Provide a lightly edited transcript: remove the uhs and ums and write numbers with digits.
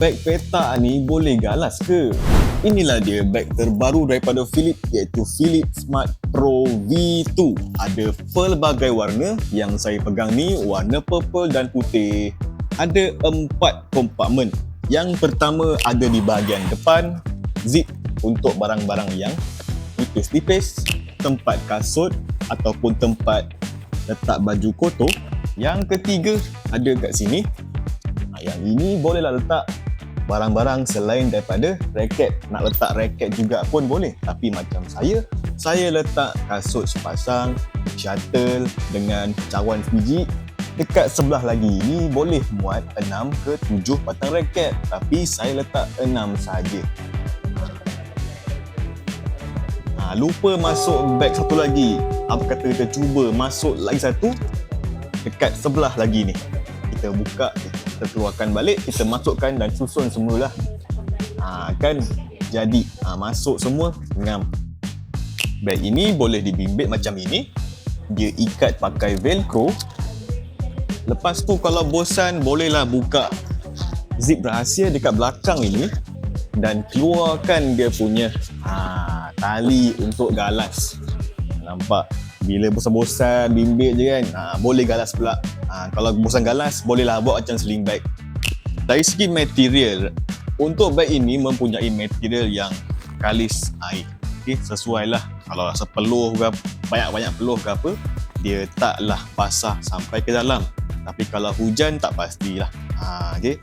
Beg petak ni boleh galas ke? Inilah dia beg terbaru daripada Philips, iaitu Philips Smart Pro V2. Ada pelbagai warna, yang saya pegang ni warna purple dan putih. Ada 4 kompartmen. Yang pertama ada di bahagian depan, zip untuk barang-barang yang tipis-tipis, tempat kasut ataupun tempat letak baju kotor. Yang ketiga ada kat sini. Yang ini bolehlah letak barang-barang selain daripada raket. Nak letak raket juga pun boleh. Tapi macam saya letak kasut sepasang, shuttle dengan cawan Fiji. Dekat sebelah lagi ni boleh muat 6 ke 7 patang raket. Tapi saya letak 6 saja. Lupa masuk beg satu lagi. Apa kata kita cuba masuk lagi satu dekat sebelah lagi ni. Kita buka, kita keluarkan balik, kita masukkan dan susun semualah. Kan jadi masuk semua ngam. Beg ini boleh dibimbit macam ini. Dia ikat pakai velcro. Lepas tu kalau bosan bolehlah buka zip rahsia dekat belakang ini dan keluarkan dia punya tali untuk galas. Nampak? Bila bosan-bosan bimbit je kan, boleh galas pula. Kalau bosan galas, bolehlah buat macam sling bag. Dari segi material, untuk bag ini mempunyai material yang kalis air. Okay, sesuai lah. Kalau rasa peluh ke, banyak-banyak peluh ke apa, dia taklah basah sampai ke dalam. Tapi kalau hujan tak pastilah. Okay.